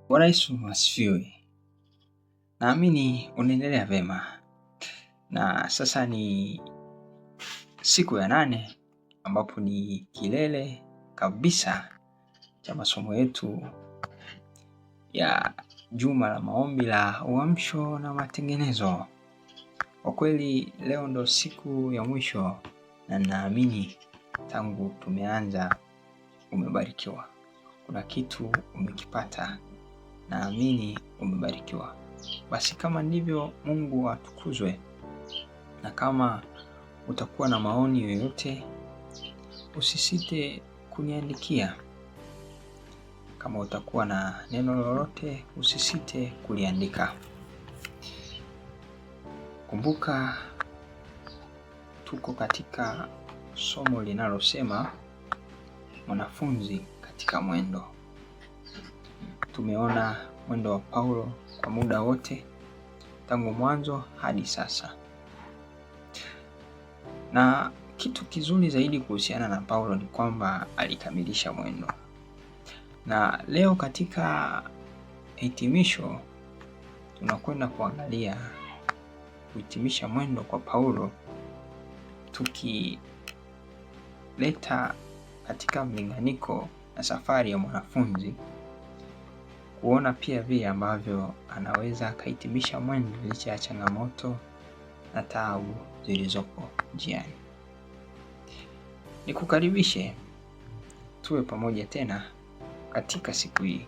Bwana Yesu asifiwe. Naamini unaendelea vema. Na sasa ni siku ya 8 ambapo ni kilele kabisa cha masomo yetu ya juma la maombi la uamsho na matengenezo. Kwa kweli leo ndo siku ya mwisho na naamini tangu tumeanza umebarikiwa. Kuna kitu umekipata. Naamini umebarikiwa. Basi kama ndivyo, Mungu atukuzwe. Na kama utakuwa na maoni yoyote, usisite kuniandikia. Kama utakuwa na neno lolote, usisite kuliandika. Kumbuka tuko katika somo linalosema mwanafunzi katika mwendo. Tumeona mwendo wa Paulo kwa muda wote tangu mwanzo hadi sasa. Na kitu kizuri zaidi kuhusiana na Paulo ni kwamba alikamilisha mwendo. Na leo katika hitimisho tunakwenda kuangalia kuhitimisha mwendo kwa Paulo, tukileta katika mlinganiko na safari ya mwanafunzi, kuona pia vile ambavyo anaweza akahitimisha mwendo licha ya changamoto na taabu zilizopo njiani. Nikukaribishe tuwe pamoja tena katika siku hii.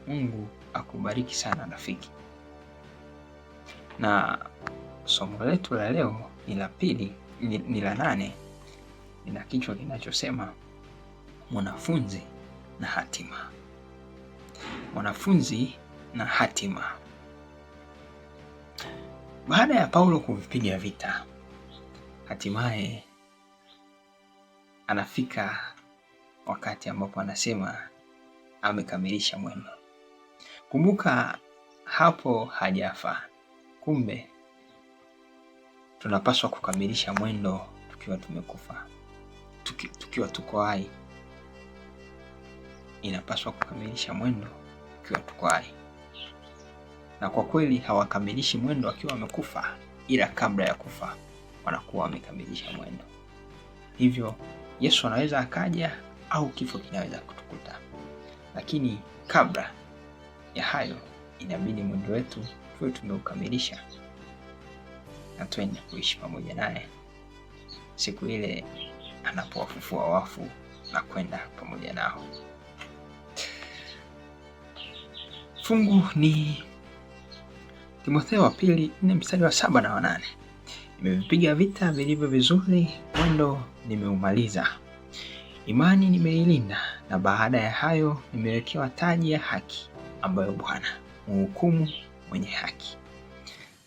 Mungu akubariki sana rafiki. Na somo letu la leo ni la pili, ni la 8. Lina kichwa kinachosema mwanafunzi na hatima. Mwanafunzi na hatima. Baada ya Paulo kuvipiga vita, hatimaye anafika wakati ambapo anasema amekamilisha mwendo. Kumbuka hapo hajafa. Kumbe tunapaswa kukamilisha mwendo tukiwa tumekufa. Tukiwa tuko hai. Inapaswa kukamilisha mwendo tukiwa tuko hai. Na kwa kweli hawakamilishi mwendo wakiwa wamekufa, ila kabla ya kufa wanakuwa wamekamilisha mwendo. Hivyo Yesu anaweza akaja au kifo kinaweza kutukuta. Lakini kabla ya hayo inabidi mwendo wetu tuwe tumeukamilisha na twende kuishi pamoja naye siku ile anapowafufua wafu na kwenda pamoja nao. Fungu ni Timotheo wa pili 4 mstari wa 7 na 8. Nimevipiga vita vilivyo vizuri, mwendo nimeumaliza, imani nimeilinda, na baada ya hayo nimewekewa taji ya haki, ambayo Bwana mhukumu mwenye haki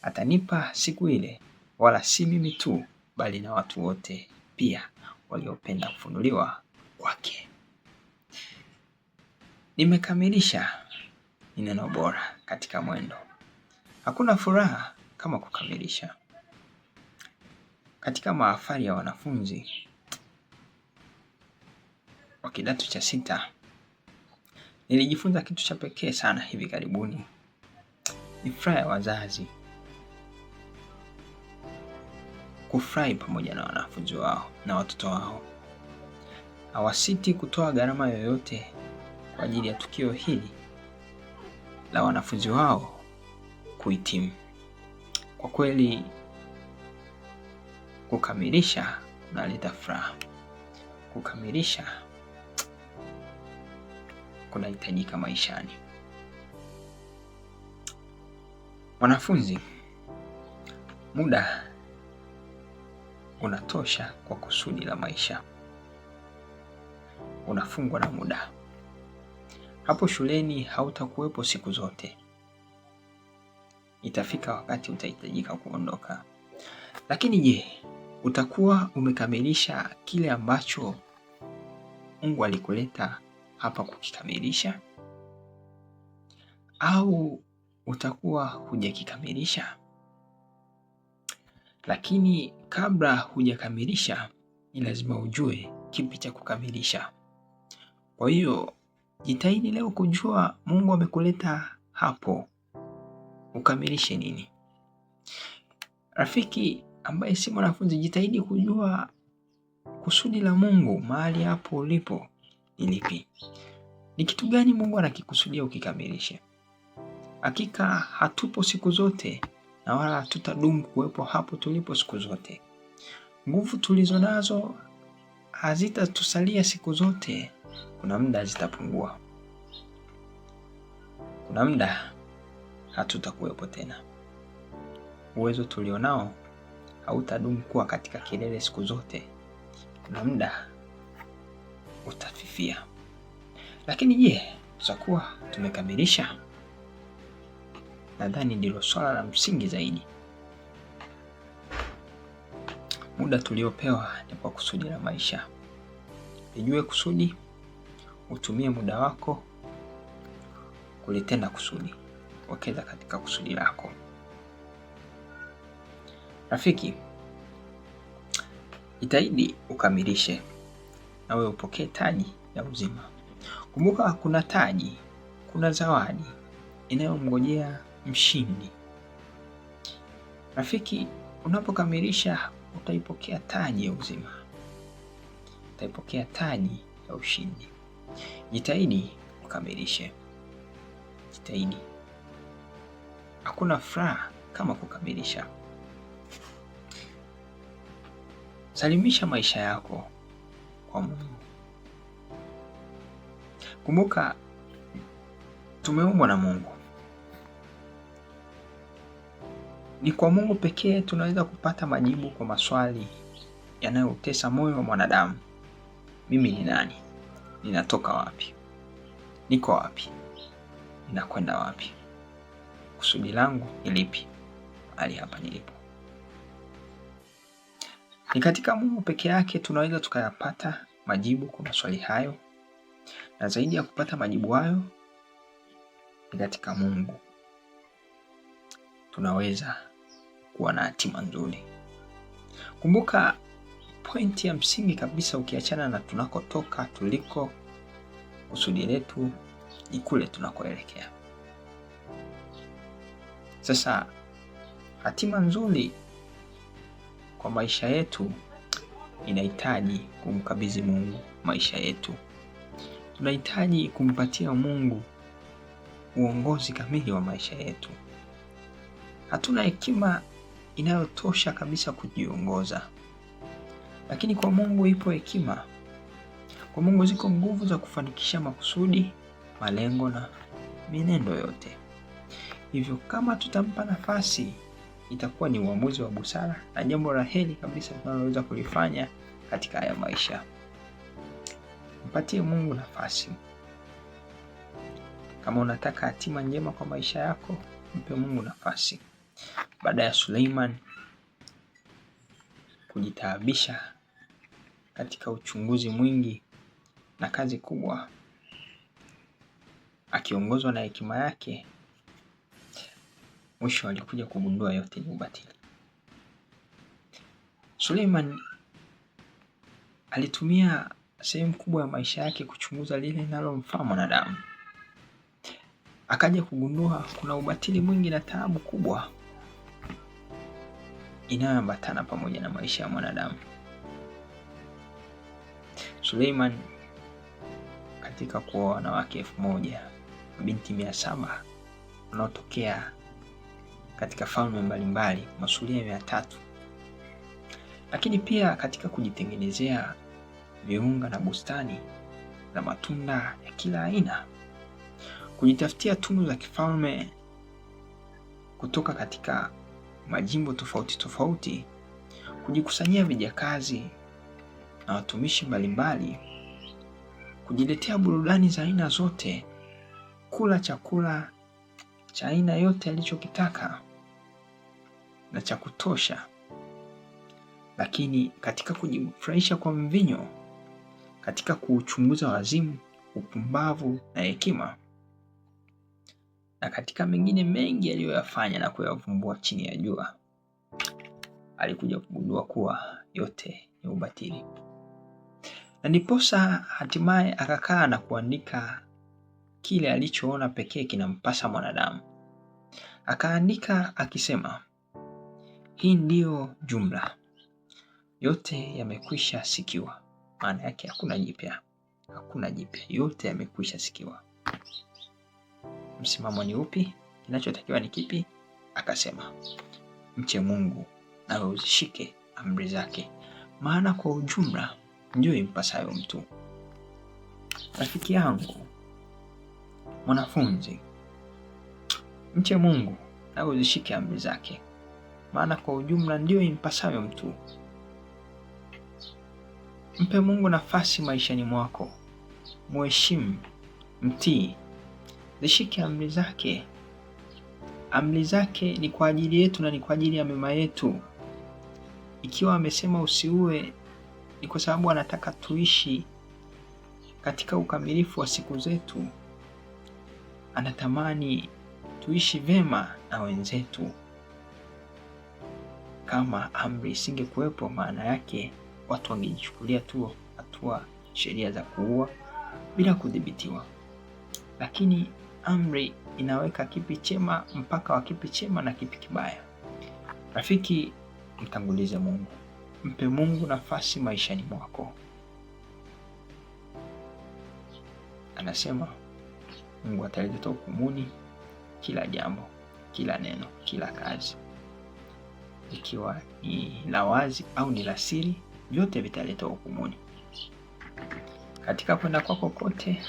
atanipa siku ile, wala si mimi tu, bali na watu wote pia waliopenda kufunuliwa kwake. Nimekamilisha ni neno bora katika mwendo. Hakuna furaha kama kukamilisha. Katika mahafali ya wanafunzi wa kidato cha 6 nilijifunza kitu cha pekee sana hivi karibuni. Ni furaha ya wazazi kufurahi pamoja na wanafunzi wao na watoto wao. Hawasiti kutoa gharama yoyote kwa ajili ya tukio hili la wanafunzi wao kuhitimu. Kwa kweli kukamilisha kunaleta furaha. Kukamilisha kunahitajika maishani. Wanafunzi, muda unatosha kwa kusudi la maisha. Unafungwa na muda. Hapo shuleni hautakuwepo siku zote. Itafika wakati utahitajika kuondoka. Lakini je, utakuwa umekamilisha kile ambacho Mungu alikuleta hapa kukikamilisha? Au utakuwa hujakikamilisha? Lakini kabla hujakamilisha, ni lazima ujue kipi cha kukamilisha. Kwa hiyo Jitahidi leo kujua Mungu amekuleta hapo ukamilishe nini. Rafiki ambaye si mwanafunzi, jitahidi kujua kusudi la Mungu mahali hapo ulipo ni lipi. Ni kitu gani Mungu anakikusudia ukikamilishe? Hakika hatupo siku zote na wala hatutadumu kuwepo hapo tulipo siku zote. Nguvu tulizo nazo hazitatusalia siku zote. Kuna muda zitapungua. Kuna muda hatutakuwepo tena. Uwezo tulionao hautadumu kuwa katika kilele siku zote. Kuna muda utafifia. Lakini je, tutakuwa tumekamilisha? Nadhani ndilo swala la msingi zaidi. Muda tuliopewa ni kwa kusudi la maisha. Lijue kusudi, utumie muda wako kulitenda kusudi. Wekeza katika kusudi lako. Rafiki, jitahidi ukamilishe na wewe upokee taji ya uzima. Kumbuka kuna taji, kuna zawadi inayomngojea mshindi. Rafiki, unapokamilisha utaipokea taji ya uzima. Utaipokea taji ya ushindi. Jitahidi ukamilishe. Jitahidi. Hakuna furaha kama kukamilisha. Salimisha maisha yako kwa Mungu. Kumbuka tumeumbwa na Mungu. Ni kwa Mungu pekee tunaweza kupata majibu kwa maswali yanayotesa moyo wa mwanadamu. Mimi ni nani? Ninatoka wapi? Niko wapi? Ninakwenda wapi? Kusudi langu ni lipi mahali hapa nilipo? Ni katika Mungu peke yake tunaweza tukayapata majibu kwa maswali hayo, na zaidi ya kupata majibu hayo, ni katika Mungu tunaweza kuwa na hatima nzuri. Kumbuka pointi ya msingi kabisa, ukiachana na tunakotoka, tuliko, kusudi letu ni kule tunakoelekea. Sasa hatima nzuri kwa maisha yetu inahitaji kumkabidhi Mungu maisha yetu. Tunahitaji kumpatia Mungu uongozi kamili wa maisha yetu. Hatuna hekima inayotosha kabisa kujiongoza, lakini kwa Mungu ipo hekima. Kwa Mungu ziko nguvu za kufanikisha makusudi, malengo na mienendo yote. Hivyo kama tutampa nafasi, itakuwa ni uamuzi wa busara na jambo la heri kabisa tunaloweza kulifanya katika haya maisha. Mpatie Mungu nafasi. Kama unataka hatima njema kwa maisha yako, mpe Mungu nafasi. Baada ya Suleiman kujitaabisha katika uchunguzi mwingi na kazi kubwa, akiongozwa na hekima yake, mwisho alikuja kugundua yote ni ubatili. Suleiman alitumia sehemu kubwa ya maisha yake kuchunguza lile linalomfaa mwanadamu. Akaja kugundua kuna ubatili mwingi na taabu kubwa inayoambatana pamoja na maisha ya mwanadamu. Suleiman katika kuoa wanawake 1000, binti 700 wanaotokea katika falme mbalimbali, masuria 300, lakini pia katika kujitengenezea viunga na bustani za matunda ya kila aina, kujitafutia tunu za kifalme kutoka katika majimbo tofauti tofauti, kujikusanyia vijakazi na watumishi mbalimbali, kujiletea burudani za aina zote, kula chakula cha aina yote alichokitaka na cha kutosha. Lakini katika kujifurahisha kwa mvinyo, katika kuuchunguza wazimu, upumbavu na hekima, na katika mengine mengi aliyoyafanya na kuyavumbua chini ya jua, alikuja kugundua kuwa yote ni ubatili. Na ndiposa hatimaye akakaa na kuandika kile alichoona pekee kinampasa mwanadamu. Akaandika akisema, hii ndiyo jumla, yote yamekwisha sikiwa. Maana yake hakuna jipya, yote yamekwisha sikiwa. Msimamo ni upi? Kinachotakiwa ni kipi? Akasema, mche Mungu nawe uzishike amri zake, maana kwa ujumla ndio impasayo mtu. Rafiki yangu, mwanafunzi, mche Mungu nawe uzishike amri zake, maana kwa ujumla ndio impasayo mtu. Mpe Mungu nafasi maishani mwako, muheshimu, mtii, zishike amri zake. Amri zake ni kwa ajili yetu na ni kwa ajili ya mema yetu. Ikiwa amesema usiue, ni kwa sababu anataka tuishi katika ukamilifu wa siku zetu. Anatamani tuishi vema na wenzetu. Kama amri isingekuwepo, maana yake watu wangejichukulia tu hatua sheria za kuua bila kudhibitiwa. Lakini amri inaweka kipi chema mpaka wa kipi chema na kipi kibaya. Rafiki, mtangulize Mungu. Mpe Mungu nafasi maishani mwako. Anasema Mungu ataleta hukumuni kila jambo, kila neno, kila kazi. Ikiwa ni la wazi au ni la siri, vyote vitaleta hukumuni. Katika kwenda kwako kote,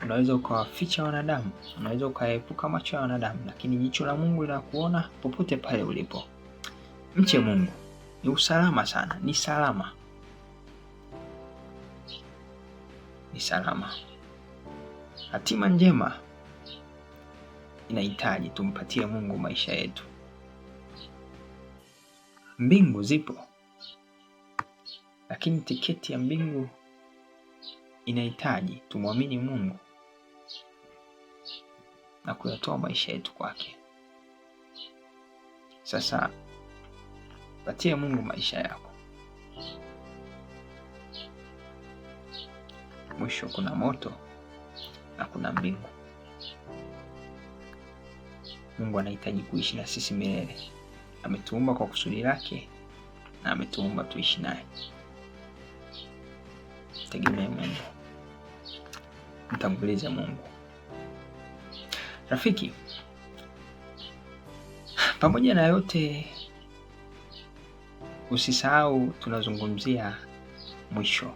unaweza ukawaficha wanadamu, unaweza ukaepuka macho ya wanadamu, lakini jicho la Mungu linakuona popote pale ulipo. Mche Mungu, ni usalama sana, ni salama. Ni salama. Hatima njema inahitaji tumpatie Mungu maisha yetu. Mbingu zipo, lakini tiketi ya mbingu inahitaji tumwamini Mungu na kuyatoa maisha yetu kwake. Sasa patie Mungu maisha yako. Mwisho kuna moto na kuna mbingu. Mungu anahitaji kuishi na sisi milele. Ametuumba kwa kusudi lake na ametuumba tuishi naye. Tegemea Mungu. Mtangulize Mungu. Rafiki, pamoja na yote usisahau tunazungumzia mwisho.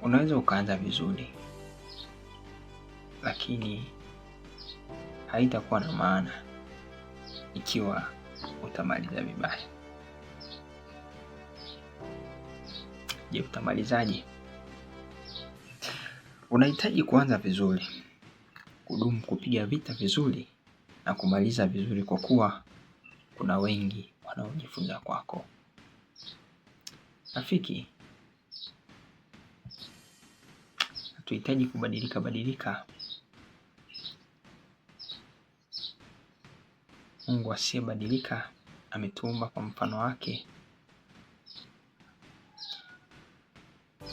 Unaweza ukaanza vizuri, lakini haitakuwa na maana ikiwa utamaliza vibaya. Je, utamalizaje? Unahitaji kuanza vizuri, kudumu kupiga vita vizuri na kumaliza vizuri, kwa kuwa kuna wengi wanaojifunza kwako. Rafiki, hatuhitaji kubadilika. Mungu asiyebadilika ametuumba kwa mfano wake.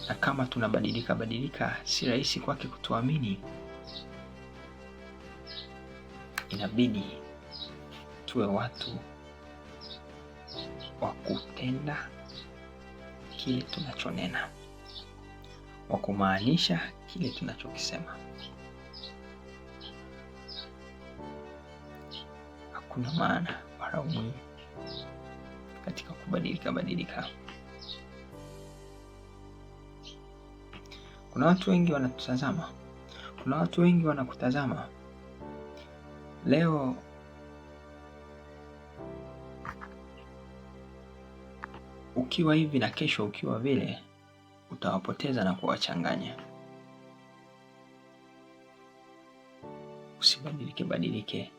Na kama tunabadilika, si rahisi kwake kutuamini. Inabidi tuwe watu wa kutenda kile tunachonena, wa kumaanisha kile tunachokisema. Hakuna maana wala umuhimu katika kubadilika. Kuna watu wengi wanatutazama, kuna watu wengi wanakutazama. Leo ukiwa hivi na kesho ukiwa vile, utawapoteza na kuwachanganya. Usibadilike.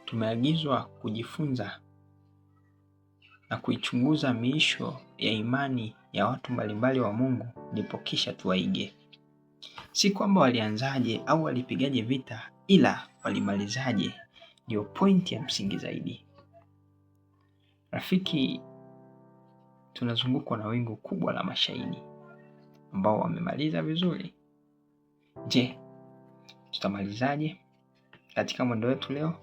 Tumeagizwa kujifunza na kuichunguza miisho ya imani ya watu mbalimbali wa Mungu, ndipo kisha tuwaige. Si kwamba walianzaje au walipigaje vita, ila walimalizaje ndio pointi ya msingi zaidi. Rafiki, tunazungukwa na wingu kubwa la mashahidi ambao wamemaliza vizuri. Je, tutamalizaje katika mwendo wetu leo?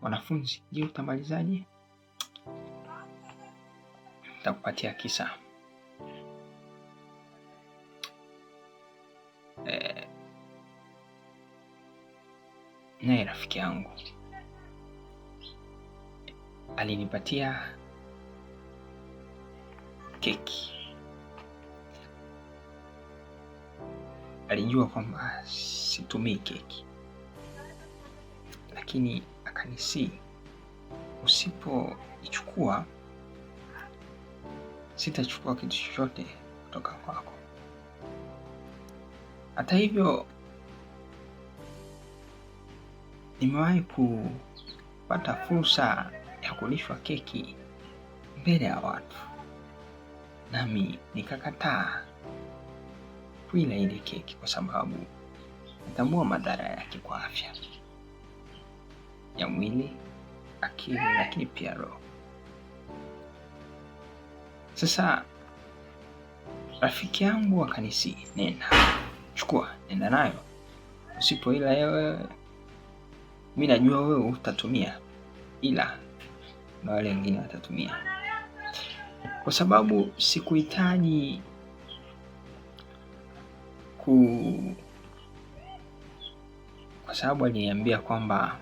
Wanafunzi, je, utamalizaje? Nitakupatia kisa. Naye rafiki yangu alinipatia keki. Alijua kwamba situmii keki, lakini akanisi, usipoichukua sitachukua kitu chochote kutoka kwako. Hata hivyo, nimewahi kupata fursa ya kulishwa keki mbele ya watu, nami nikakataa kuila ile keki kwa sababu natambua madhara yake kwa afya ya mwili, akili, lakini pia roho. Sasa rafiki yangu akanisi, nenda chukua, nenda nayo, usipoila wewe, mimi najua wewe utatumia, ila na wale wengine watatumia. Kwa sababu sikuhitaji kwa sababu aliniambia kwamba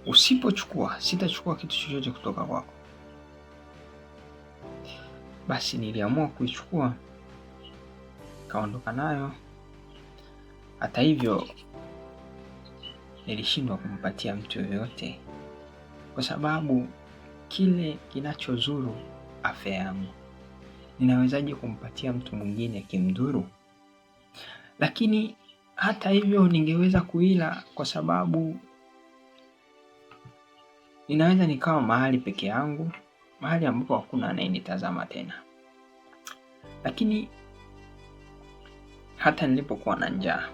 usipochukua sitachukua kitu chochote kutoka kwako. Basi niliamua kuichukua, kaondoka nayo. Hata hivyo, nilishindwa kumpatia mtu yoyote kwa sababu kile kinachozuru afya yangu ninawezaje kumpatia mtu mwingine kimdhuru? Lakini hata hivyo ningeweza kuila kwa sababu ninaweza nikawa mahali peke yangu, mahali ambapo hakuna anayenitazama tena. Lakini hata nilipokuwa na njaa,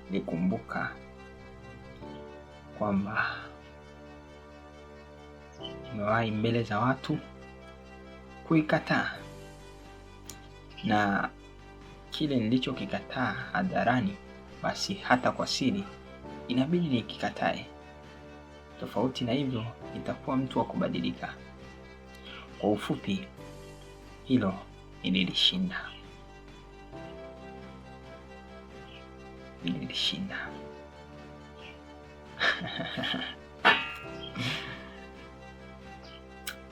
nilikumbuka kwamba nimewahi mbele za watu kuikataa, na kile nilichokikataa hadharani, basi hata kwa siri inabidi nikikatae. Tofauti na hivyo, nitakuwa mtu wa kubadilika. Kwa ufupi, hilo nililishinda.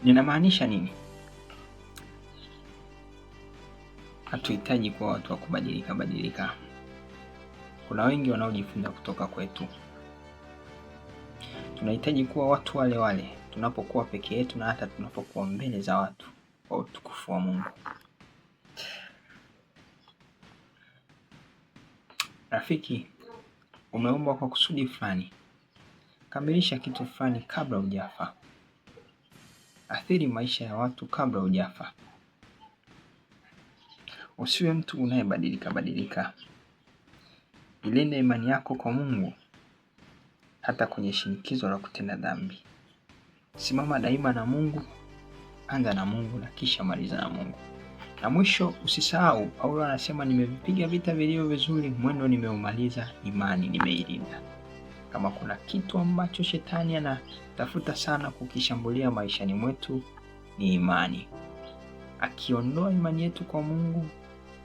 Ninamaanisha nini? Hatuhitaji kuwa watu wa kubadilika. Kuna wengi wanaojifunza kutoka kwetu. Tunahitaji kuwa watu wale wale tunapokuwa peke yetu na hata tunapokuwa mbele za watu kwa utukufu wa Mungu. Rafiki, umeumbwa kwa kusudi fulani. Kamilisha kitu fulani kabla hujafa. Athiri maisha ya watu kabla hujafa. Usiwe mtu unayebadilika. Ilinde imani yako kwa Mungu hata kwenye shinikizo la kutenda dhambi. Simama daima na Mungu, anza na Mungu na kisha maliza na Mungu. Na mwisho usisahau, Paulo anasema nimevipiga vita vilivyo vizuri, mwendo nimeumaliza, imani nimeilinda. Kama kuna kitu ambacho shetani anatafuta sana kukishambulia maishani mwetu, ni imani. Akiondoa imani yetu kwa Mungu,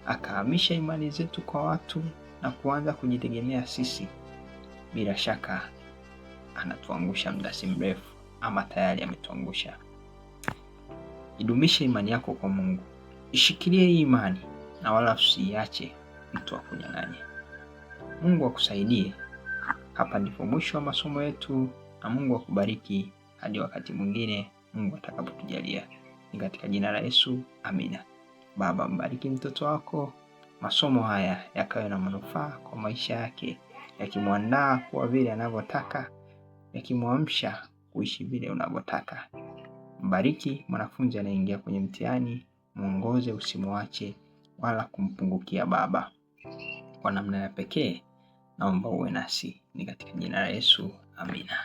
akahamisha imani zetu kwa watu na kuanza kujitegemea sisi, bila shaka anatuangusha muda si mrefu, ama tayari ametuangusha. Idumishe imani yako kwa Mungu. Ishikilie hii imani na wala usiache mtu akunyang'anye. Mungu akusaidie. Hapa ndipo mwisho wa masomo yetu, na Mungu akubariki hadi wakati mwingine Mungu atakapotujalia. Ni katika jina la Yesu, amina. Baba, mbariki mtoto wako, masomo haya yakawe na manufaa kwa maisha yake, yakimwandaa kuwa vile anavyotaka, yakimwamsha kuishi vile unavyotaka. Mbariki mwanafunzi anaingia kwenye mtihani, muongoze, usimwache wala kumpungukia Baba. Kwa namna ya pekee naomba uwe nasi, ni katika jina la Yesu, amina.